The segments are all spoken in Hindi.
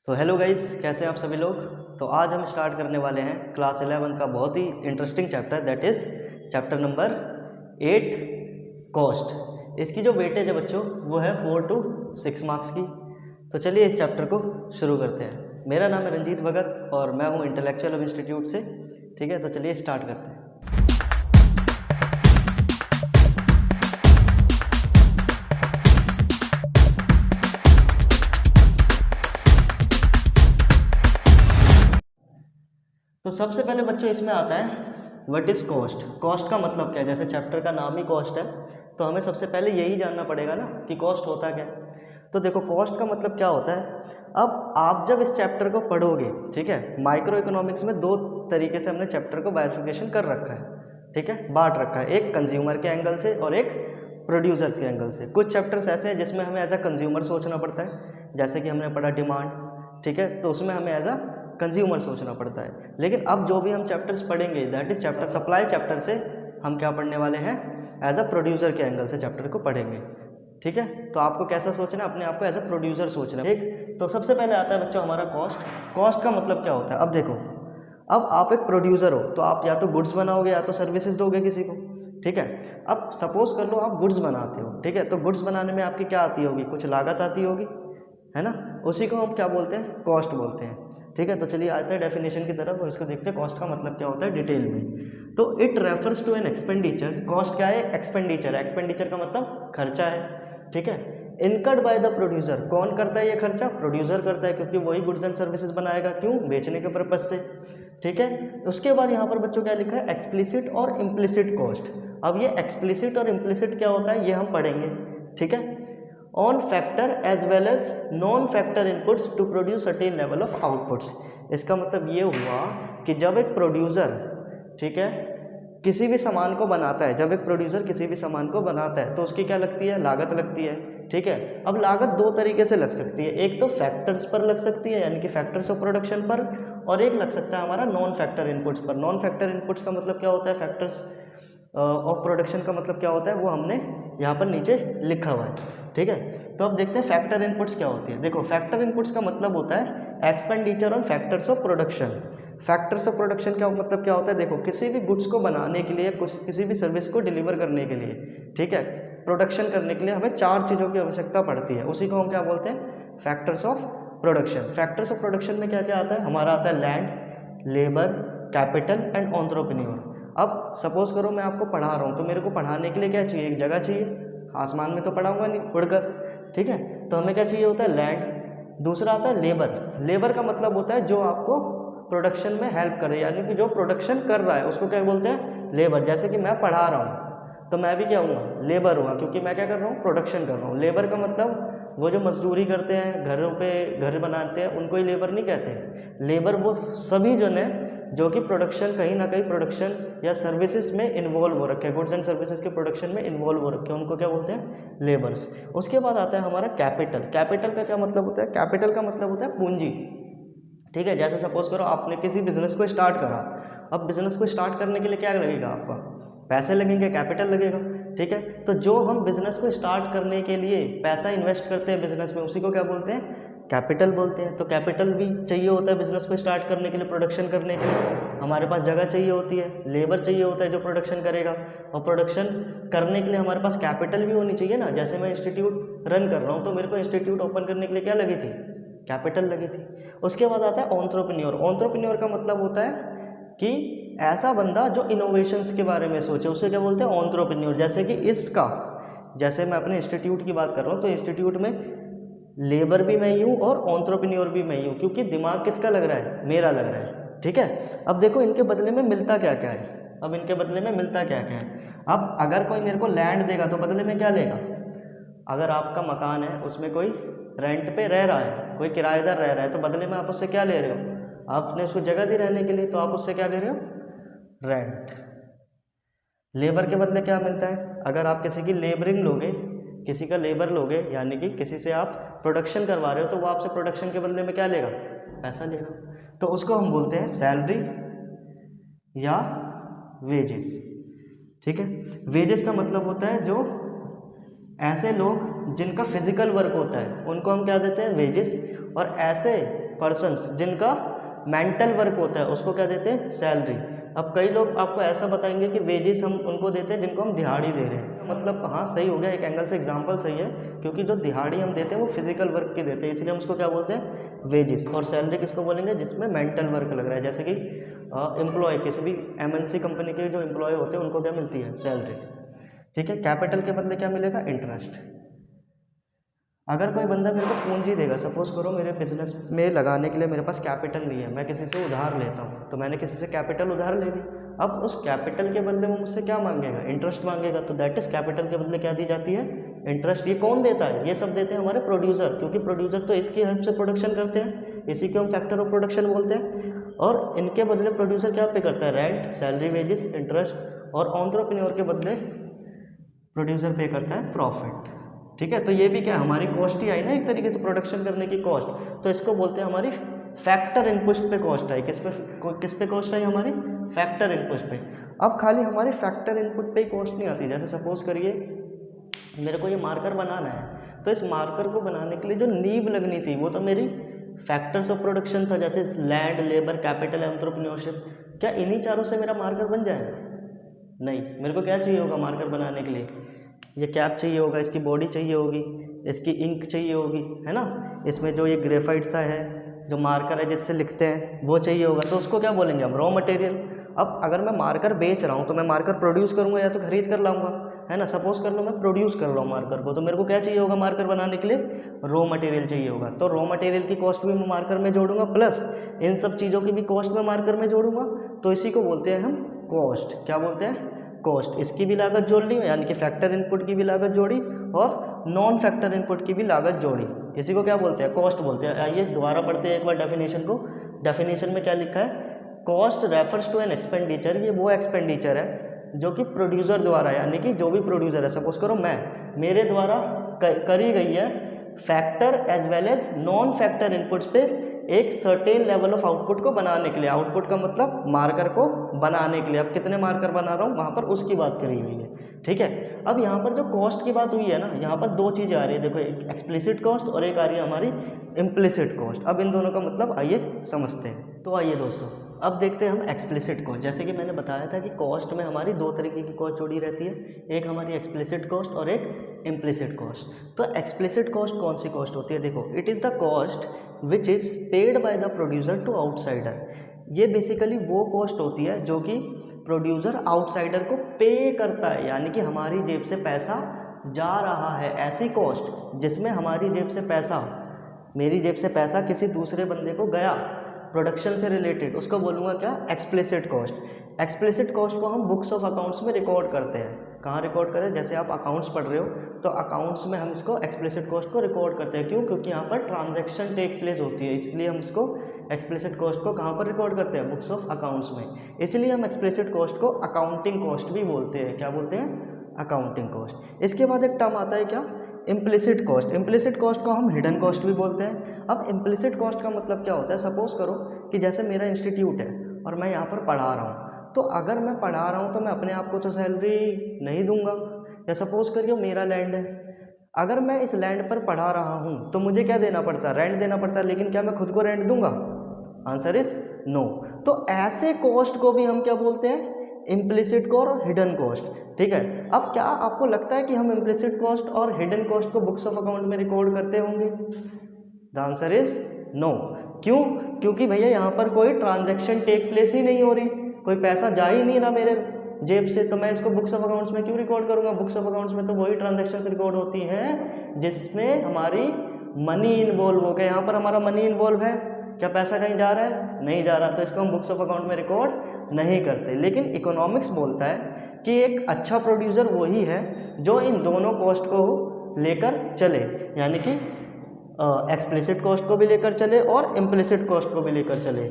तो हेलो गाइस, कैसे हैं आप सभी लोग। तो आज हम स्टार्ट करने वाले हैं क्लास 11 का बहुत ही interesting chapter, that is chapter number 8 cost. इसकी जो वेटेज है बच्चों वो है 4 to 6 मार्क्स की। तो चलिए इस चैप्टर को शुरू करते हैं। मेरा नाम है रंजीत भगत और मैं हूँ इंटेलेक्चुअल अब इंस्टीट्यूट से। ठीक है, तो चलिए स्टार्ट करते हैं। तो सबसे पहले बच्चों इसमें आता है व्हाट इज़ कॉस्ट। कॉस्ट का मतलब क्या है, जैसे चैप्टर का नाम ही कॉस्ट है तो हमें सबसे पहले यही जानना पड़ेगा ना कि कॉस्ट होता क्या है। तो देखो कॉस्ट का मतलब क्या होता है। अब आप जब इस चैप्टर को पढ़ोगे, ठीक है, माइक्रो इकोनॉमिक्स में दो तरीके से हमने चैप्टर को बाइफिकेशन कर रखा है, ठीक है, बांट रखा है, एक कंज्यूमर के एंगल से और एक प्रोड्यूसर के एंगल से। कुछ चैप्टर्स ऐसे हैं जिसमें हमें एज अ कंज्यूमर सोचना पड़ता है, जैसे कि हमने पढ़ा डिमांड, ठीक है, तो उसमें हमें एज अ कंज्यूमर सोचना पड़ता है। लेकिन अब जो भी हम चैप्टर्स पढ़ेंगे that is chapter supply chapter से हम क्या पढ़ने वाले हैं, एज अ प्रोड्यूसर के एंगल से चैप्टर को पढ़ेंगे। ठीक है, तो आपको कैसा सोचना है, अपने आप को एज अ प्रोड्यूसर सोचना है। ठीक, तो सबसे पहले आता है बच्चों हमारा कॉस्ट। कॉस्ट का मतलब क्या होता है। अब देखो, अब आप एक प्रोड्यूसर हो तो आप या तो गुड्स बनाओगे या तो सर्विसेज दोगे किसी को। ठीक है, अब सपोज कर लो आप गुड्स बनाते हो, ठीक है, तो गुड्स बनाने में आपकी क्या आती होगी, कुछ लागत आती होगी, है ना, उसी को हम क्या बोलते हैं, कॉस्ट बोलते हैं। ठीक है, तो चलिए आते हैं डेफिनेशन की तरफ और इसको देखते हैं कॉस्ट का मतलब क्या होता है डिटेल में। तो it refers to an expenditure. Cost क्या है, एक्सपेंडिचर है। एक्सपेंडिचर का मतलब खर्चा है। ठीक है, इनकर्ड बाय द प्रोड्यूसर। कौन करता है ये खर्चा, प्रोड्यूसर करता है, क्योंकि वही गुड्स एंड सर्विसेज बनाएगा, क्यों, बेचने के पर्पज से। ठीक है, उसके बाद यहाँ पर बच्चों क्या लिखा है, एक्सप्लिसिट और इम्प्लिसिट कॉस्ट। अब ये एक्सप्लिसिट और इम्प्लिसिट क्या होता है ये हम पढ़ेंगे। ठीक है, on factor as well as non factor inputs to produce certain level of outputs. इसका मतलब ये हुआ कि जब एक प्रोड्यूसर, ठीक है, किसी भी सामान को बनाता है, जब एक प्रोड्यूसर किसी भी सामान को बनाता है तो उसकी क्या लगती है, लागत लगती है। ठीक है, अब लागत दो तरीके से लग सकती है, एक तो फैक्टर्स पर लग सकती है यानी कि फैक्टर्स ऑफ प्रोडक्शन पर, और एक लग सकता है हमारा नॉन फैक्टर इनपुट्स पर। नॉन फैक्टर इनपुट्स का मतलब क्या होता है, फैक्टर्स ऑफ प्रोडक्शन का मतलब क्या होता है वो हमने यहाँ पर नीचे लिखा हुआ है। ठीक है, तो अब देखते हैं फैक्टर इनपुट्स क्या होती है। देखो फैक्टर इनपुट्स का मतलब होता है expenditure on factors of production. Factors of production का मतलब क्या होता है, देखो किसी भी गुड्स को बनाने के लिए, किसी भी सर्विस को डिलीवर करने के लिए, ठीक है, प्रोडक्शन करने के लिए हमें चार चीज़ों की आवश्यकता पड़ती है, उसी को हम क्या बोलते हैं, factors of production. Factors of production में क्या क्या आता है, हमारा आता है land, labour, capital and entrepreneur. अब सपोज करो मैं आपको पढ़ा रहा हूँ तो मेरे को पढ़ाने के लिए क्या चाहिए, एक जगह चाहिए, आसमान में तो पढ़ाऊंगा नहीं उड़कर। ठीक है, तो हमें क्या चाहिए होता है, लैंड। दूसरा आता है लेबर। लेबर का मतलब होता है जो आपको प्रोडक्शन में हेल्प करे, यानी कि जो प्रोडक्शन कर रहा है उसको क्या बोलते हैं, लेबर। जैसे कि मैं पढ़ा रहा हूँ तो मैं भी क्या हुआ, लेबर हुआ, क्योंकि मैं क्या कर रहा हूँ, प्रोडक्शन कर रहा हूँ। लेबर का मतलब वो जो मजदूरी करते हैं, घरों पे घर बनाते हैं, उनको ही लेबर नहीं कहते। लेबर वो सभी जन है जो कि प्रोडक्शन, कहीं ना कहीं प्रोडक्शन या सर्विसेज में इन्वॉल्व हो रखे हैं, गुड्स एंड सर्विसेज के प्रोडक्शन में इन्वॉल्व हो रखे हैं, उनको क्या बोलते हैं, लेबर्स। उसके बाद आता है हमारा कैपिटल। कैपिटल का क्या मतलब होता है, कैपिटल का मतलब होता है पूंजी। ठीक है, जैसे सपोज करो आपने किसी बिजनेस को स्टार्ट करा, अब बिजनेस को स्टार्ट करने के लिए क्या लगेगा, आपका पैसे लगेंगे, कैपिटल लगेगा। ठीक है, तो जो हम बिजनेस को स्टार्ट करने के लिए पैसा इन्वेस्ट करते हैं बिजनेस में, उसी को क्या बोलते हैं, कैपिटल बोलते हैं। तो कैपिटल भी चाहिए होता है बिजनेस को स्टार्ट करने के लिए, प्रोडक्शन करने के लिए हमारे पास जगह चाहिए होती है, लेबर चाहिए होता है जो प्रोडक्शन करेगा, और प्रोडक्शन करने के लिए हमारे पास कैपिटल भी होनी चाहिए ना। जैसे मैं इंस्टीट्यूट रन कर रहा हूँ तो मेरे को इंस्टीट्यूट ओपन करने के लिए क्या लगी थी, कैपिटल लगी थी। उसके बाद आता है एंटरप्रेन्योर। एंटरप्रेन्योर का मतलब होता है कि ऐसा बंदा जो इनोवेशंस के बारे में सोचे, उसे क्या बोलते हैं, एंटरप्रेन्योर। जैसे कि इसका, जैसे मैं अपने इंस्टीट्यूट की बात कर रहा हूँ तो इंस्टीट्यूट में लेबर भी मैं ही हूँ और एंटरप्रेन्योर भी मैं ही हूँ, क्योंकि दिमाग किसका लग रहा है, मेरा लग रहा है। ठीक है, अब देखो इनके बदले में मिलता क्या क्या है, अब इनके बदले में मिलता क्या क्या है। अब अगर कोई मेरे को लैंड देगा तो बदले में क्या लेगा, अगर आपका मकान है उसमें कोई रेंट पे रह रहा है, कोई किराएदार रह रहा है, तो बदले में आप उससे क्या ले रहे हो, आपने उसको जगह दी रहने के लिए, तो आप उससे क्या ले रहे हो, रेंट। लेबर के बदले क्या मिलता है, अगर आप किसी की लेबरिंग लोगे, किसी का लेबर लोगे, यानी कि किसी से आप प्रोडक्शन करवा रहे हो, तो वो आपसे प्रोडक्शन के बदले में क्या लेगा, पैसा लेगा, तो उसको हम बोलते हैं सैलरी या वेजेस। ठीक है, वेजेस का मतलब होता है जो ऐसे लोग जिनका फिजिकल वर्क होता है उनको हम क्या देते हैं, वेजेस, और ऐसे पर्सन्स जिनका मेंटल वर्क होता है उसको क्या देते हैं, सैलरी। अब कई लोग आपको ऐसा बताएंगे कि वेजेस हम उनको देते हैं जिनको हम दिहाड़ी दे रहे हैं, मतलब हाँ सही हो गया, एक एंगल से एग्जांपल सही है, क्योंकि जो दिहाड़ी हम देते हैं वो फिजिकल वर्क की देते हैं, इसलिए हम उसको क्या बोलते हैं, वेजेस। और सैलरी किसको बोलेंगे, जिसमें मेंटल वर्क लग रहा है, जैसे कि एम्प्लॉय, किसी भी MNC कंपनी के जो एम्प्लॉय होते हैं उनको क्या मिलती है, सैलरी। ठीक है, कैपिटल के बदले क्या मिलेगा, इंटरेस्ट। अगर कोई बंदा मेरे को पूंजी देगा, सपोज करो मेरे बिजनेस में लगाने के लिए मेरे पास कैपिटल नहीं है, मैं किसी से उधार लेता हूँ, तो मैंने किसी से कैपिटल उधार ले ली, अब उस कैपिटल के बदले वो मुझसे क्या मांगेगा, इंटरेस्ट मांगेगा, तो दैट इज कैपिटल के बदले क्या दी जाती है, इंटरेस्ट। ये कौन देता है, ये सब देते हैं हमारे प्रोड्यूसर, क्योंकि प्रोड्यूसर तो इसकी हेल्प से प्रोडक्शन करते हैं, इसी को हम फैक्टर ऑफ प्रोडक्शन बोलते हैं, और इनके बदले प्रोड्यूसर क्या पे करता है, रेंट, सैलरी, वेजेस, इंटरेस्ट, और एंटरप्रेन्योर के बदले प्रोड्यूसर पे करता है प्रॉफिट। ठीक है, तो ये भी क्या हमारी कॉस्ट ही आई ना, एक तरीके से प्रोडक्शन करने की कॉस्ट, तो इसको बोलते हैं हमारी फैक्टर इनपुट पे कॉस्ट आई। किस पे कॉस्ट आई हमारी, फैक्टर इनपुट पे। अब खाली हमारी फैक्टर इनपुट पे ही कॉस्ट नहीं आती, जैसे सपोज करिए मेरे को ये मार्कर बनाना है, तो इस मार्कर को बनाने के लिए जो नींव लगनी थी वो तो मेरी फैक्टर्स ऑफ प्रोडक्शन था, जैसे लैंड, लेबर, कैपिटल, एंटरप्रेन्योरशिप। क्या इन्हीं चारों से मेरा मार्कर बन जाएगा, नहीं, मेरे को क्या चाहिए होगा मार्कर बनाने के लिए, ये कैप चाहिए होगा, इसकी बॉडी चाहिए होगी, इसकी इंक चाहिए होगी, है ना, इसमें जो ये ग्रेफाइट सा है जो मार्कर है जिससे लिखते हैं वो चाहिए होगा, तो उसको क्या बोलेंगे हम, रॉ मटेरियल। अब अगर मैं मार्कर बेच रहा हूँ तो मैं मार्कर प्रोड्यूस करूँगा या तो खरीद कर लाऊंगा, है ना, सपोज कर लो मैं प्रोड्यूस कर रहा हूँ मार्कर को, तो मेरे को क्या चाहिए होगा मार्कर बनाने के लिए, रॉ मटेरियल चाहिए होगा, तो रॉ मटेरियल की कॉस्ट भी मैं मार्कर में जोड़ूंगा, प्लस इन सब चीज़ों की भी कॉस्ट मैं मार्कर में जोड़ूंगा, तो इसी को बोलते हैं हम कॉस्ट। क्या बोलते हैं, कॉस्ट। इसकी भी लागत जोड़ ली, यानी कि फैक्टर इनपुट की भी लागत जोड़ी और नॉन फैक्टर इनपुट की भी लागत जोड़ी, इसी को क्या बोलते हैं, कॉस्ट बोलते हैं। आइए दोबारा पढ़ते हैं एक बार डेफिनेशन को। डेफिनेशन में क्या लिखा है, cost refers to an expenditure, ये वो एक्सपेंडिचर है जो कि प्रोड्यूसर द्वारा, यानी कि जो भी प्रोड्यूसर है, सपोज करो मेरे द्वारा करी गई है factor as well as non factor inputs पे एक सर्टेन लेवल ऑफ आउटपुट को बनाने के लिए। आउटपुट का मतलब मार्कर को बनाने के लिए, अब कितने मार्कर बना रहा हूँ वहाँ पर उसकी बात करी हुई है। ठीक है, अब यहाँ पर जो कॉस्ट की बात हुई है ना, यहाँ पर दो चीज़ें आ रही है, देखो, एक एक्सप्लिसिट कॉस्ट और एक आ रही है हमारी इम्प्लिसिट कॉस्ट। अब इन दोनों का मतलब आइए समझते हैं। तो आइए दोस्तों अब देखते हैं हम एक्सप्लिसिट कॉस्ट। जैसे कि मैंने बताया था कि कॉस्ट में हमारी दो तरीके की कॉस्ट जोड़ी रहती है, एक हमारी एक्सप्लिसिट कॉस्ट और एक इम्प्लिसिट कॉस्ट। तो एक्सप्लिसिट कॉस्ट कौन सी कॉस्ट होती है, देखो, it is the cost which is paid by the producer to outsider. ये बेसिकली वो कॉस्ट होती है जो कि प्रोड्यूसर आउटसाइडर को पे करता है, यानी कि हमारी जेब से पैसा जा रहा है। ऐसी कॉस्ट जिसमें हमारी जेब से पैसा, मेरी जेब से पैसा किसी दूसरे बंदे को गया प्रोडक्शन से रिलेटेड, उसको बोलूँगा क्या, एक्सप्लिसिट कॉस्ट। एक्सप्लिसिट कॉस्ट को हम बुक्स ऑफ अकाउंट्स में रिकॉर्ड करते हैं। कहाँ रिकॉर्ड करें, जैसे आप अकाउंट्स पढ़ रहे हो तो अकाउंट्स में हम इसको एक्सप्लिसिट कॉस्ट को रिकॉर्ड करते हैं। क्यों, क्योंकि यहाँ पर ट्रांजैक्शन टेक प्लेस होती है, इसलिए हम इसको एक्सप्लिसिट कॉस्ट को कहाँ पर रिकॉर्ड करते हैं, बुक्स ऑफ अकाउंट्स में। इसलिए हम एक्सप्लिसिट कॉस्ट को अकाउंटिंग कॉस्ट भी बोलते हैं। क्या बोलते हैं, अकाउंटिंग कॉस्ट। इसके बाद एक टर्म आता है क्या, इम्प्लिसिट कॉस्ट। इम्प्लिसिट कॉस्ट को हम हिडन कॉस्ट भी बोलते हैं। अब इम्प्लिसिट कॉस्ट का मतलब क्या होता है, सपोज करो कि जैसे मेरा इंस्टीट्यूट है और मैं यहाँ पर पढ़ा रहा हूँ, तो अगर मैं पढ़ा रहा हूँ तो मैं अपने आप को तो सैलरी नहीं दूंगा। या सपोज करिए मेरा लैंड है, अगर मैं इस लैंड पर पढ़ा रहा हूँ तो मुझे क्या देना पड़ता है, रेंट देना पड़ता है, लेकिन क्या मैं खुद को रेंट दूंगा, आंसर इज नो। तो ऐसे कॉस्ट को भी हम क्या बोलते हैं, इम्प्लिसिट कॉस्ट और हिडन कॉस्ट। ठीक है, अब क्या आपको लगता है कि हम इम्प्लिसिट कॉस्ट और हिडन कॉस्ट को बुक्स ऑफ अकाउंट में रिकॉर्ड करते होंगे, द आंसर इज नो। क्यों, क्योंकि भैया यहाँ पर कोई ट्रांजैक्शन टेक प्लेस ही नहीं हो रही, कोई पैसा जा ही नहीं रहा मेरे जेब से, तो मैं इसको बुक्स ऑफ अकाउंट्स में क्यों रिकॉर्ड करूँगा। बुक्स ऑफ अकाउंट्स में तो वही ट्रांजैक्शंस रिकॉर्ड होती हैं जिसमें हमारी मनी इन्वॉल्व हो गया। यहाँ पर हमारा मनी इन्वॉल्व है, क्या पैसा कहीं जा रहा है, नहीं जा रहा, तो इसको हम बुक्स ऑफ अकाउंट में रिकॉर्ड नहीं करते। लेकिन इकोनॉमिक्स बोलता है कि एक अच्छा प्रोड्यूसर वही है जो इन दोनों कॉस्ट को लेकर चले, यानी कि एक्सप्लिसिट कॉस्ट को भी लेकर चले और इम्प्लिसिट कॉस्ट को भी लेकर चले।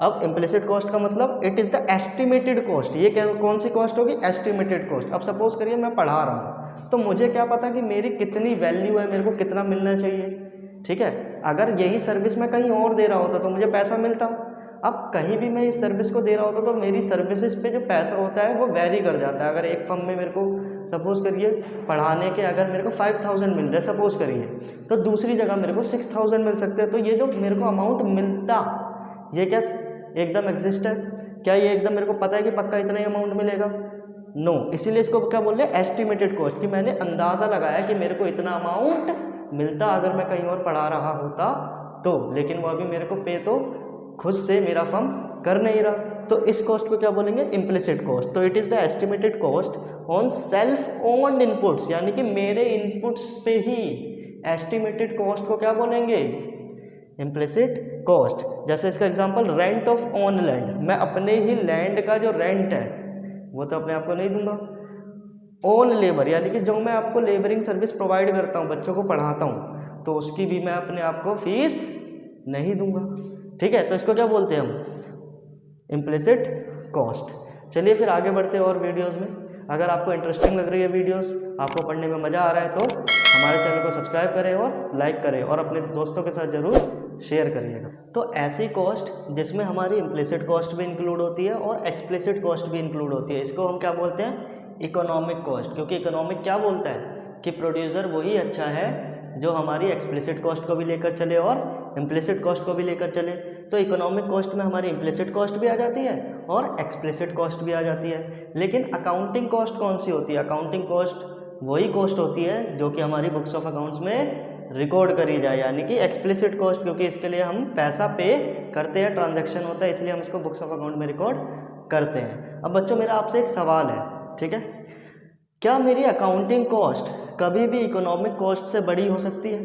अब इम्प्लिसिट कॉस्ट का मतलब it is the estimated cost. ये क्या, कौन सी कॉस्ट होगी, एस्टिमेटेड कॉस्ट। अब सपोज करिए मैं पढ़ा रहा हूँ तो मुझे क्या पता कि मेरी कितनी वैल्यू है, मेरे को कितना मिलना चाहिए। ठीक है, अगर यही सर्विस मैं कहीं और दे रहा होता तो मुझे पैसा मिलता। अब कहीं भी मैं इस सर्विस को दे रहा होता तो मेरी सर्विसेज पे जो पैसा होता है वो वैरी कर जाता है। अगर एक फर्म में मेरे को सपोज करिए पढ़ाने के अगर मेरे को 5000 मिल रहे हैं सपोज करिए, तो दूसरी जगह मेरे को 6000 मिल सकते हैं। तो ये जो मेरे को अमाउंट मिलता, ये क्या एकदम एग्जिस्ट है? क्या ये एकदम मेरे को पता है कि पक्का इतना ही अमाउंट मिलेगा? नो। इसीलिए इसको क्या बोल रहे हैं? एस्टिमेटेड कॉस्ट, कि मैंने अंदाज़ा लगाया कि मेरे को इतना अमाउंट मिलता अगर मैं कहीं और पढ़ा रहा होता तो, लेकिन वो अभी मेरे को पे तो खुद से मेरा फर्म कर नहीं रहा। तो इस कॉस्ट को क्या बोलेंगे? Implicit cost. तो it is the estimated cost on self owned inputs, यानी कि मेरे इनपुट्स पे ही एस्टिमेटेड कॉस्ट को क्या बोलेंगे? Implicit cost. जैसे इसका example rent of own land, मैं अपने ही लैंड का जो रेंट है वो तो अपने आप को नहीं दूंगा। ओन लेबर, यानी कि जो मैं आपको लेबरिंग सर्विस प्रोवाइड करता हूँ, बच्चों को पढ़ाता हूँ, तो उसकी भी मैं अपने आप को फीस नहीं दूंगा। ठीक है, तो इसको क्या बोलते हैं हम? Implicit cost. चलिए फिर आगे बढ़ते हैं और वीडियोस में। अगर आपको इंटरेस्टिंग लग रही है वीडियोस, आपको पढ़ने में मज़ा आ रहा है, तो हमारे चैनल को सब्सक्राइब करें और लाइक करें और अपने दोस्तों के साथ ज़रूर शेयर करिएगा। तो ऐसी कॉस्ट जिसमें हमारी इम्प्लिसिट कॉस्ट भी इंक्लूड होती है और एक्सप्लिसिट कॉस्ट भी इंक्लूड होती है, इसको हम क्या बोलते हैं? Economic cost. क्योंकि इकोनॉमिक क्या बोलता है कि प्रोड्यूसर वही अच्छा है जो हमारी एक्सप्लिसिट कॉस्ट को भी लेकर चले और इम्प्लिसिट कॉस्ट को भी लेकर चले। तो इकोनॉमिक कॉस्ट में हमारी इम्प्लिसिट कॉस्ट भी आ जाती है और एक्सप्लिसिट कॉस्ट भी आ जाती है। लेकिन अकाउंटिंग कॉस्ट कौन सी होती है? अकाउंटिंग कॉस्ट वही कॉस्ट होती है जो कि हमारी बुक्स ऑफ अकाउंट्स में रिकॉर्ड करी जाए, यानी कि एक्सप्लिसिट कॉस्ट, क्योंकि इसके लिए हम पैसा पे करते हैं, ट्रांजैक्शन होता है, इसलिए हम इसको बुक्स ऑफ अकाउंट में रिकॉर्ड करते हैं। अब बच्चों मेरा आपसे एक सवाल है, ठीक है, क्या मेरी अकाउंटिंग कॉस्ट कभी भी इकोनॉमिक कॉस्ट से बड़ी हो सकती है?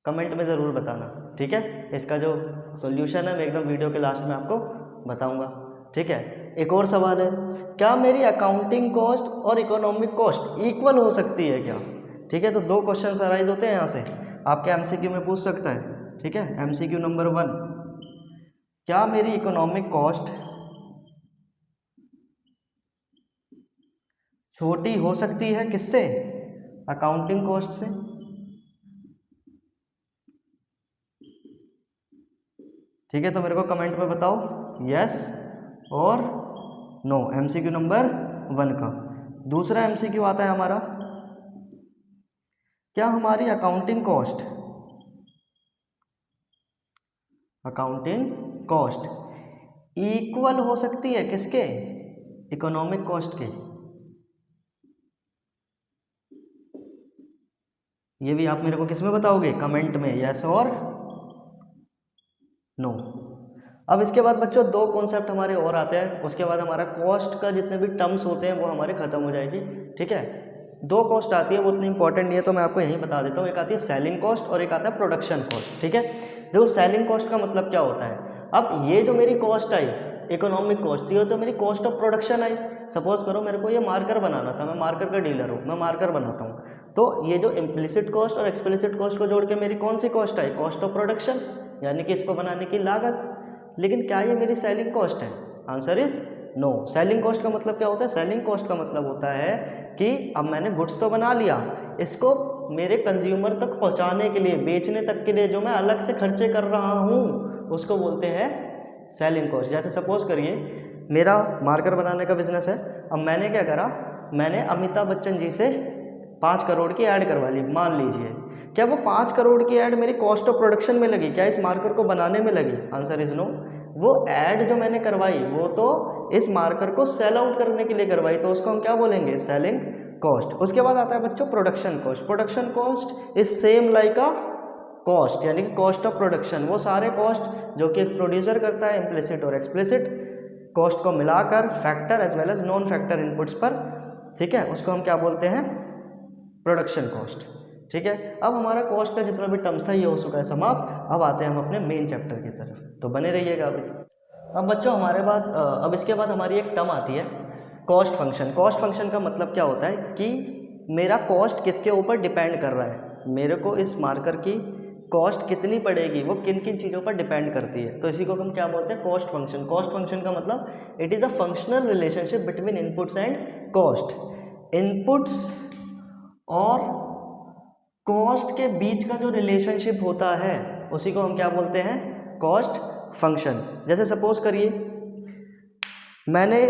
कमेंट में ज़रूर बताना, ठीक है। इसका जो सॉल्यूशन है मैं एकदम वीडियो के लास्ट में आपको बताऊंगा, ठीक है। एक और सवाल है, क्या मेरी अकाउंटिंग कॉस्ट और इकोनॉमिक कॉस्ट इक्वल हो सकती है क्या? ठीक है, तो दो क्वेश्चन अराइज होते हैं यहाँ से, आपके एमसीक्यू में पूछ सकता है, ठीक है। एमसीक्यू नंबर 1, क्या मेरी इकोनॉमिक कॉस्ट छोटी हो सकती है किससे? अकाउंटिंग कॉस्ट से। ठीक है, तो मेरे को कमेंट में बताओ यस और नो, एमसीक्यू नंबर 1 का। दूसरा एमसीक्यू आता है हमारा, क्या हमारी अकाउंटिंग कॉस्ट इक्वल हो सकती है किसके? इकोनॉमिक कॉस्ट के। ये भी आप मेरे को किस में बताओगे? कमेंट में यस और नो। अब इसके बाद बच्चों दो कॉन्सेप्ट हमारे और आते हैं, उसके बाद हमारा कॉस्ट का जितने भी टर्म्स होते हैं वो हमारे खत्म हो जाएगी, ठीक है। दो कॉस्ट आती है, वो उतनी इंपॉर्टेंट नहीं है, तो मैं आपको यहीं बता देता हूँ। एक आती है सेलिंग कॉस्ट और एक आता है प्रोडक्शन कॉस्ट, ठीक है। देखो सेलिंग कॉस्ट का मतलब क्या होता है, अब ये जो मेरी कॉस्ट आई इकोनॉमिक कॉस्ट, ये तो मेरी cost of production I. Suppose करो मेरे को ये मार्कर बनाना था, मैं मार्कर का डीलर हूँ, मैं मार्कर बनाता हूँ, तो ये जो इम्प्लिसिट कॉस्ट और एक्सप्लिसिट कॉस्ट को जोड़ के मेरी कौन सी कॉस्ट आई? कॉस्ट ऑफ प्रोडक्शन, यानी कि इसको बनाने की लागत। लेकिन क्या ये मेरी सेलिंग कॉस्ट है? Answer is no. Selling cost का मतलब क्या होता है? सेलिंग कॉस्ट का मतलब होता है कि अब मैंने गुड्स तो बना लिया, इसको मेरे कंज्यूमर तक पहुंचाने के लिए, बेचने तक के लिए जो मैं अलग से खर्चे कर रहा हूं उसको बोलते हैं सेलिंग कॉस्ट। जैसे सपोज करिए मेरा मार्कर बनाने का बिजनेस है, अब मैंने क्या करा, मैंने अमिताभ बच्चन जी से 5 करोड़ की ऐड करवा ली, मान लीजिए। क्या वो 5 करोड़ की ऐड मेरी कॉस्ट ऑफ प्रोडक्शन में लगी? क्या इस मार्कर को बनाने में लगी? Answer is no. वो ऐड जो मैंने करवाई वो तो इस मार्कर को सेल आउट करने के लिए करवाई, तो उसको हम क्या बोलेंगे? Selling cost. उसके बाद आता है बच्चों production cost. Production cost is same like a cost, यानी कि कॉस्ट ऑफ प्रोडक्शन। वो सारे कॉस्ट जो कि प्रोड्यूसर करता है, इम्प्लिसिट और एक्सप्लिसिट कॉस्ट को मिलाकर factor as well as non factor inputs पर, ठीक है, उसको हम क्या बोलते हैं? प्रोडक्शन कॉस्ट, ठीक है। अब हमारा कॉस्ट का जितना भी टर्म्स था ये हो चुका है समाप्त। अब आते हैं हम अपने मेन चैप्टर की तरफ, तो बने रहिएगा अभी। अब बच्चों हमारे बाद अब इसके बाद हमारी एक टर्म आती है कॉस्ट फंक्शन। कॉस्ट फंक्शन का मतलब क्या होता है कि मेरा कॉस्ट किसके ऊपर डिपेंड कर रहा है, मेरे को इस मार्कर की कॉस्ट कितनी पड़ेगी वो किन किन चीज़ों पर डिपेंड करती है, तो इसी को हम क्या बोलते हैं? Cost function. कॉस्ट फंक्शन का मतलब it is a functional relationship between inputs and cost. Inputs और कॉस्ट के बीच का जो रिलेशनशिप होता है उसी को हम क्या बोलते हैं? Cost function. जैसे सपोज करिए मैंने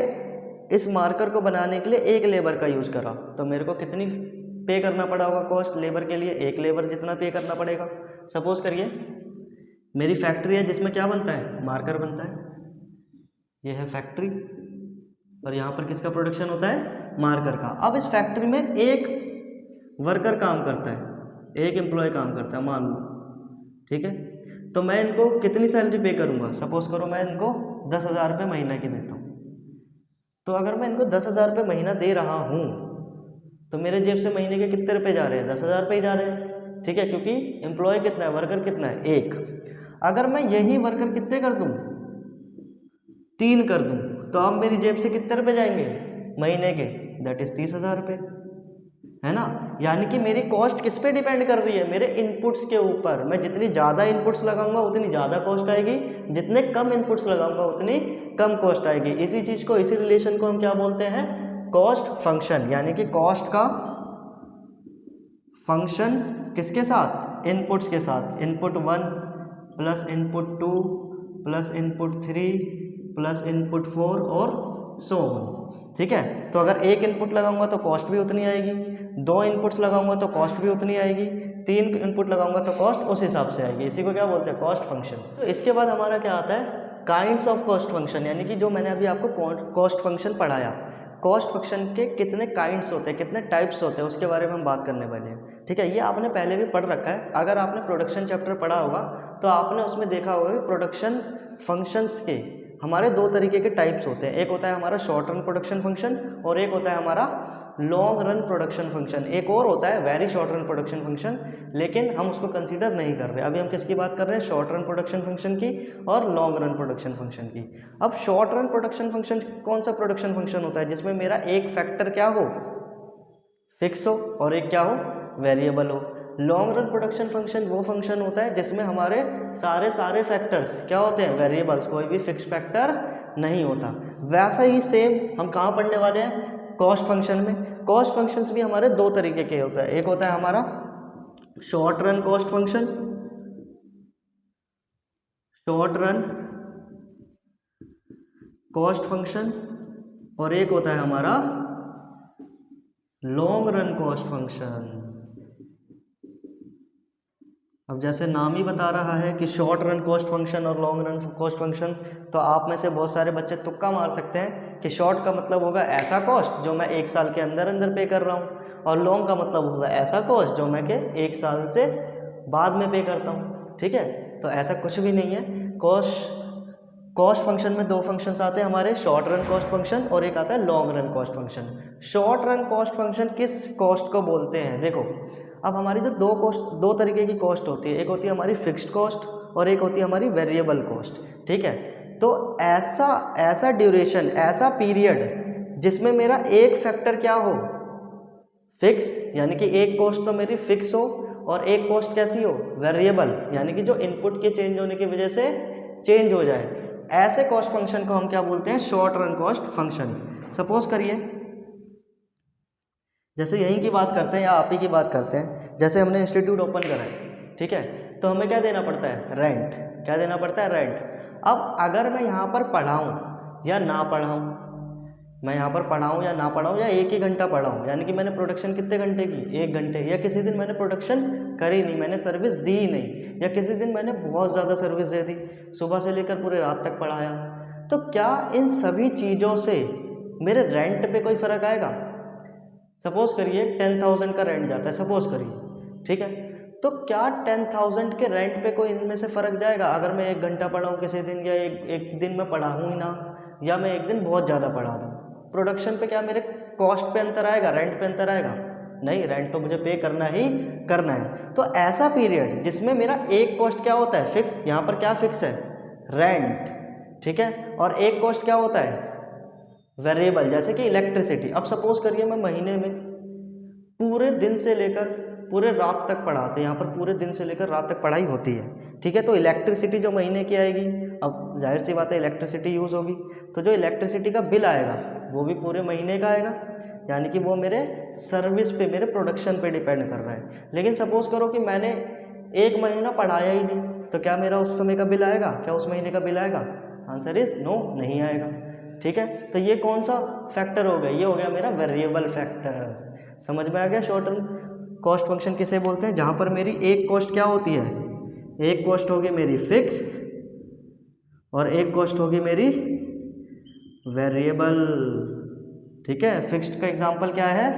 इस मार्कर को बनाने के लिए एक लेबर का यूज़ करा, तो मेरे को कितनी पे करना पड़ा होगा कॉस्ट लेबर के लिए, एक लेबर जितना पे करना पड़ेगा। सपोज करिए मेरी फैक्ट्री है जिसमें क्या बनता है, मार्कर बनता है, ये है फैक्ट्री, और यहाँ पर किसका प्रोडक्शन होता है, मार्कर का। अब इस फैक्ट्री में एक वर्कर काम करता है, एक एम्प्लॉय काम करता है मान लो, ठीक है। तो मैं इनको कितनी सैलरी पे करूँगा, सपोज करो मैं इनको 10,000 रुपये महीने की देता हूँ। तो अगर मैं इनको 10,000 रुपये महीना दे रहा हूँ तो मेरे जेब से महीने के कितने रुपये जा रहे हैं, 10,000 रुपये ही जा रहे हैं, ठीक है, क्योंकि एम्प्लॉय कितना है, वर्कर कितना है, एक। अगर मैं यही वर्कर कितने कर दूँ, 3 कर दूँ, तो अब मेरी जेब से कितने रुपये जाएंगे महीने के, दैट इज़ 30,000 रुपये, है ना। यानी कि मेरी कॉस्ट किस पे डिपेंड कर रही है, मेरे इनपुट्स के ऊपर। मैं जितनी ज़्यादा इनपुट्स लगाऊंगा उतनी ज़्यादा कॉस्ट आएगी, जितने कम इनपुट्स लगाऊंगा उतनी कम कॉस्ट आएगी। इसी चीज़ को, इसी रिलेशन को हम क्या बोलते हैं, कॉस्ट फंक्शन। यानी कि कॉस्ट का फंक्शन किसके साथ, इनपुट्स के साथ, input 1 plus input 2 plus input 3 plus input 4 और सो ऑन, ठीक है। तो अगर एक इनपुट लगाऊंगा तो कॉस्ट भी उतनी आएगी, 2 इनपुट्स लगाऊंगा तो कॉस्ट भी उतनी आएगी, 3 इनपुट लगाऊंगा तो कॉस्ट उस हिसाब से आएगी। इसी को क्या बोलते हैं, कॉस्ट फंक्शंस। तो इसके बाद हमारा क्या आता है, काइंड्स ऑफ कॉस्ट फंक्शन, यानी कि जो मैंने अभी आपको कॉस्ट फंक्शन पढ़ाया, कॉस्ट फंक्शन के कितने काइंड्स होते हैं, कितने टाइप्स होते हैं, उसके बारे में हम बात करने वाले हैं, ठीक है। ये आपने पहले भी पढ़ रखा है, अगर आपने प्रोडक्शन चैप्टर पढ़ा होगा तो आपने उसमें देखा होगा कि प्रोडक्शन फंक्शंस के हमारे 2 तरीके के टाइप्स होते हैं। एक होता है हमारा शॉर्ट रन प्रोडक्शन फंक्शन और एक होता है हमारा लॉन्ग रन प्रोडक्शन फंक्शन। एक और होता है very short run production function, लेकिन हम उसको कंसीडर नहीं कर रहे। अभी हम किसकी बात कर रहे हैं, शॉर्ट रन प्रोडक्शन फंक्शन की और लॉन्ग रन प्रोडक्शन फंक्शन की। अब शॉर्ट रन प्रोडक्शन फंक्शन कौन सा प्रोडक्शन फंक्शन होता है, जिसमें मेरा एक फैक्टर क्या हो, फिक्स हो, और एक क्या हो, वेरिएबल हो। लॉन्ग रन प्रोडक्शन फंक्शन वो फंक्शन होता है जिसमें हमारे सारे फैक्टर्स क्या होते हैं, वेरिएबल्स, कोई भी फिक्स फैक्टर नहीं होता। वैसा ही सेम हम कहाँ पढ़ने वाले हैं, कॉस्ट फंक्शन में। कॉस्ट फंक्शंस भी हमारे 2 तरीके के होता है, एक होता है हमारा short run cost function, short run cost function, और एक होता है हमारा लॉन्ग रन कॉस्ट फंक्शन। अब जैसे नाम ही बता रहा है कि शॉर्ट रन कॉस्ट फंक्शन और लॉन्ग रन कॉस्ट फंक्शन, तो आप में से बहुत सारे बच्चे तुक्का मार सकते हैं कि शॉर्ट का मतलब होगा ऐसा कॉस्ट जो मैं 1 साल के अंदर अंदर पे कर रहा हूँ, और लॉन्ग का मतलब होगा ऐसा कॉस्ट जो मैं के 1 साल से बाद में पे करता हूँ, ठीक है। तो ऐसा कुछ भी नहीं है। कॉस्ट फंक्शन में 2 फंक्शंस आते हैं हमारे, शॉर्ट रन कॉस्ट फंक्शन और एक आता है long run cost function. Short run cost function किस कॉस्ट को बोलते हैं, देखो अब हमारी जो 2 तरीके की कॉस्ट होती है, एक होती है हमारी फिक्स्ड कॉस्ट और एक होती है हमारी वेरिएबल कॉस्ट, ठीक है। तो ऐसा ड्यूरेशन, ऐसा पीरियड जिसमें मेरा एक फैक्टर क्या हो, फिक्स, यानी कि एक कॉस्ट तो मेरी फिक्स हो और एक कॉस्ट कैसी हो, वेरिएबल, यानी कि जो इनपुट के चेंज होने की वजह से चेंज हो जाए, ऐसे कॉस्ट फंक्शन को हम क्या बोलते हैं, short run cost function. Suppose करिए जैसे यहीं की बात करते हैं या आप ही की बात करते हैं, जैसे हमने इंस्टीट्यूट ओपन करा है, ठीक है, तो हमें क्या देना पड़ता है, रेंट। क्या देना पड़ता है, रेंट। अब अगर मैं यहाँ पर पढ़ाऊँ या ना पढ़ाऊँ, मैं यहाँ पर पढ़ाऊँ या ना पढ़ाऊँ या 1 ही घंटा पढ़ाऊँ, यानी कि मैंने प्रोडक्शन कितने घंटे की, 1 घंटे, या किसी दिन मैंने प्रोडक्शन करी नहीं, मैंने सर्विस दी ही नहीं, या किसी दिन मैंने बहुत ज़्यादा सर्विस दे दी, सुबह से लेकर पूरे रात तक पढ़ाया, तो क्या इन सभी चीज़ों से मेरे रेंट पे कोई फ़र्क आएगा। सपोज़ करिए 10,000 का रेंट जाता है, सपोज़ करिए, ठीक है, तो क्या 10,000 के रेंट पे कोई इनमें से फ़र्क जाएगा अगर मैं 1 घंटा पढ़ाऊँ किसी दिन, या एक दिन मैं पढ़ाऊँ ही ना, या मैं एक दिन बहुत ज़्यादा पढ़ा दूँ। प्रोडक्शन पे क्या मेरे कॉस्ट पे अंतर आएगा, रेंट पे अंतर आएगा, नहीं, रेंट तो मुझे पे करना ही करना है। तो ऐसा पीरियड जिसमें मेरा एक कॉस्ट क्या होता है, फिक्स, यहाँ पर क्या फिक्स है, रेंट, ठीक है, और एक कॉस्ट क्या होता है, वेरिएबल, जैसे कि इलेक्ट्रिसिटी। अब सपोज करिए मैं महीने में पूरे दिन से लेकर पूरे रात तक पढ़ाते हैं, यहाँ पर पूरे दिन से लेकर रात तक पढ़ाई होती है, ठीक है, तो इलेक्ट्रिसिटी जो महीने की आएगी, अब जाहिर सी बात है इलेक्ट्रिसिटी यूज़ होगी, तो जो इलेक्ट्रिसिटी का बिल आएगा वो भी पूरे महीने का आएगा, यानी कि वो मेरे सर्विस पे, मेरे प्रोडक्शन पे डिपेंड कर रहा है। लेकिन सपोज़ करो कि मैंने 1 महीना पढ़ाया ही नहीं, तो क्या मेरा उस समय का बिल आएगा, क्या उस महीने का बिल आएगा, आंसर इज़ नो, नहीं आएगा। ठीक है। तो ये कौन सा फैक्टर हो गया, ये हो गया मेरा वेरिएबल फैक्टर। समझ में आ गया शॉर्ट टर्म कॉस्ट फंक्शन किसे बोलते हैं, जहाँ पर मेरी एक कॉस्ट क्या होती है, एक कॉस्ट होगी मेरी फिक्स और एक कॉस्ट होगी मेरी वेरिएबल। ठीक है, फिक्स्ड का एग्जांपल क्या है,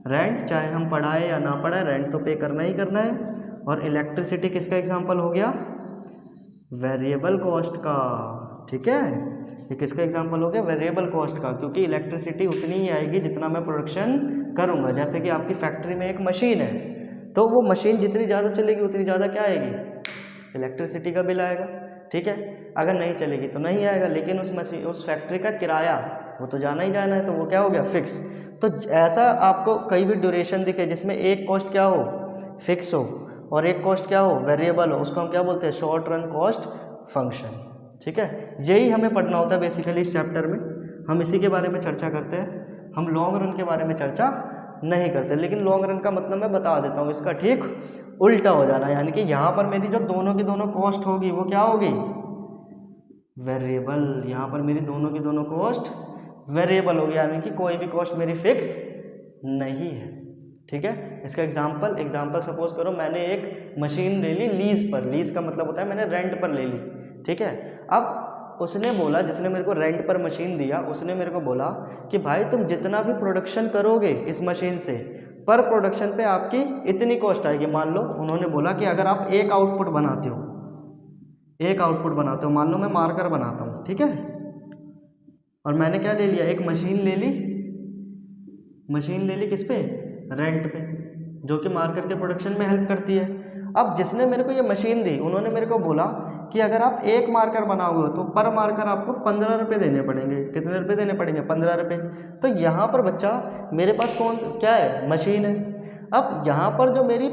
रेंट, चाहे हम पढ़ाए या ना पढ़ाए रेंट तो पे करना ही करना है। और इलेक्ट्रिसिटी किसका एग्जांपल हो गया, वेरिएबल कॉस्ट का। ठीक है, ये किसका एग्जांपल हो गया, वेरिएबल कॉस्ट का, क्योंकि इलेक्ट्रिसिटी उतनी ही आएगी जितना मैं प्रोडक्शन करूँगा। जैसे कि आपकी फैक्ट्री में एक मशीन है, तो वो मशीन जितनी ज़्यादा चलेगी उतनी ज़्यादा क्या आएगी, इलेक्ट्रिसिटी का बिल आएगा। ठीक है, अगर नहीं चलेगी तो नहीं आएगा, लेकिन उस फैक्ट्री का किराया वो तो जाना ही जाना है, तो वो क्या हो गया, फिक्स। तो ऐसा आपको कई भी ड्यूरेशन दिखे जिसमें एक कॉस्ट क्या हो, फिक्स हो, और एक कॉस्ट क्या हो, वेरिएबल हो, उसको हम क्या बोलते हैं, शॉर्ट रन कॉस्ट फंक्शन। ठीक है, यही हमें पढ़ना होता है बेसिकली इस चैप्टर में, हम इसी के बारे में चर्चा करते हैं। हम लॉन्ग रन के बारे में चर्चा नहीं करते, लेकिन लॉन्ग रन का मतलब मैं बता देता हूँ, इसका ठीक उल्टा हो जाना, यानी कि यहाँ पर मेरी जो दोनों की दोनों कॉस्ट होगी वो क्या होगी, वेरिएबल। यहाँ पर मेरी दोनों की दोनों कॉस्ट वेरिएबल होगी, यानी कि कोई भी कॉस्ट मेरी फिक्स नहीं है। ठीक है, इसका एग्जाम्पल सपोज करो मैंने एक मशीन ले ली लीज पर, लीज का मतलब होता है मैंने रेंट पर ले ली। ठीक है, अब उसने बोला, जिसने मेरे को रेंट पर मशीन दिया, उसने मेरे को बोला कि भाई तुम जितना भी प्रोडक्शन करोगे इस मशीन से, पर प्रोडक्शन पे आपकी इतनी कॉस्ट आएगी। मान लो उन्होंने बोला कि अगर आप एक आउटपुट बनाते हो, मान लो मैं मार्कर बनाता हूँ, ठीक है, और मैंने क्या ले लिया, एक मशीन ले ली किस पे, रेंट पे, जो कि मार्कर के प्रोडक्शन में हेल्प करती है। अब जिसने मेरे को ये मशीन दी, उन्होंने मेरे को बोला कि अगर आप एक मार्कर बनाओगे तो पर मार्कर आपको 15 रुपये देने पड़ेंगे। कितने रुपये देने पड़ेंगे, 15 रुपये। तो यहाँ पर बच्चा मेरे पास क्या है, मशीन है। अब यहाँ पर जो मेरी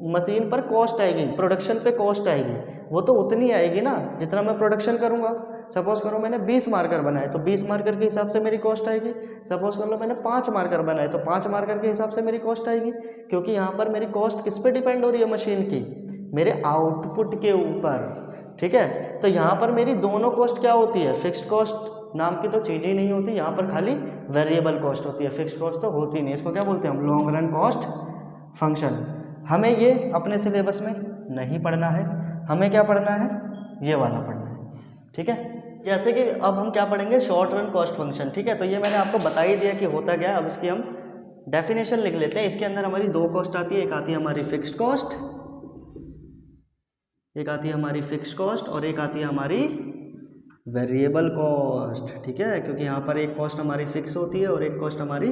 मशीन पर कॉस्ट आएगी, प्रोडक्शन पे कॉस्ट आएगी, वो तो उतनी आएगी ना जितना मैं प्रोडक्शन करूँगा। सपोज करो मैंने 20 मार्कर बनाए तो 20 मार्कर के हिसाब से मेरी कॉस्ट आएगी। सपोज कर लो मैंने 5 मार्कर बनाए तो 5 मार्कर के हिसाब से मेरी कॉस्ट आएगी, क्योंकि यहाँ पर मेरी कॉस्ट किस पे डिपेंड हो रही है मशीन की, मेरे आउटपुट के ऊपर। ठीक है, तो यहाँ पर मेरी दोनों कॉस्ट क्या होती है, फिक्स्ड कॉस्ट नाम की तो चीज़ ही नहीं होती, यहाँ पर खाली वेरिएबल कॉस्ट होती है, फिक्स्ड कॉस्ट तो होती नहीं। इसको क्या बोलते हैं हम, लॉन्ग रन कॉस्ट फंक्शन। हमें ये अपने सिलेबस में नहीं पढ़ना है, हमें क्या पढ़ना है, ये वाला पढ़ना है। ठीक है, जैसे कि अब हम क्या पढ़ेंगे, शॉर्ट रन कॉस्ट फंक्शन। ठीक है, तो ये मैंने आपको बता ही दिया कि होता क्या है। अब इसकी हम डेफिनेशन लिख लेते हैं। इसके अंदर हमारी दो कॉस्ट आती है, एक आती है हमारी फिक्स्ड कॉस्ट, एक आती है हमारी फिक्स्ड कॉस्ट और एक आती है हमारी वेरिएबल कॉस्ट। ठीक है, क्योंकि यहाँ पर एक कॉस्ट हमारी फिक्स होती है और एक कॉस्ट हमारी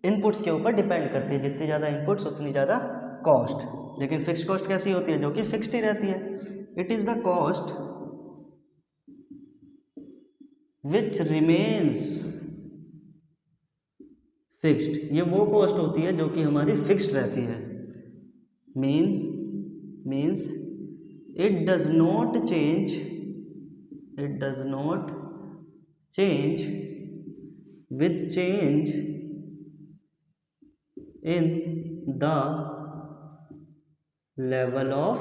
इनपुट्स के ऊपर डिपेंड करती है, जितनी ज़्यादा इनपुट्स उतनी ज़्यादा कॉस्ट। लेकिन फिक्स्ड कॉस्ट कैसी होती है, जो कि फिक्स्ड ही रहती है। It is the cost which remains fixed, ये वो कॉस्ट होती है जो कि हमारी फिक्स्ड रहती है। Means it does not change with change in the level of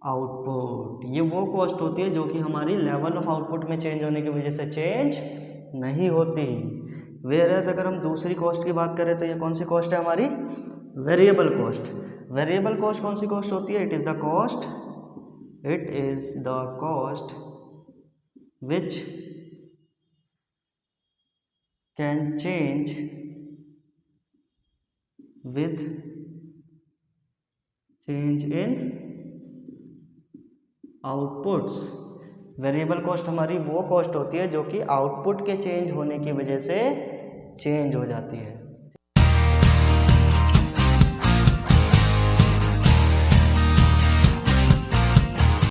output. ये वो कॉस्ट होती है जो कि हमारी लेवल ऑफ आउटपुट में चेंज होने की वजह से चेंज नहीं होती। वेयरएज अगर हम दूसरी कॉस्ट की बात करें तो ये कौन सी कॉस्ट है हमारी, वेरिएबल कॉस्ट। वेरिएबल कॉस्ट कौन सी कॉस्ट होती है, it is the cost which can change with change in outputs. Variable cost हमारी वो कॉस्ट होती है जो कि आउटपुट के चेंज होने की वजह से चेंज हो जाती है।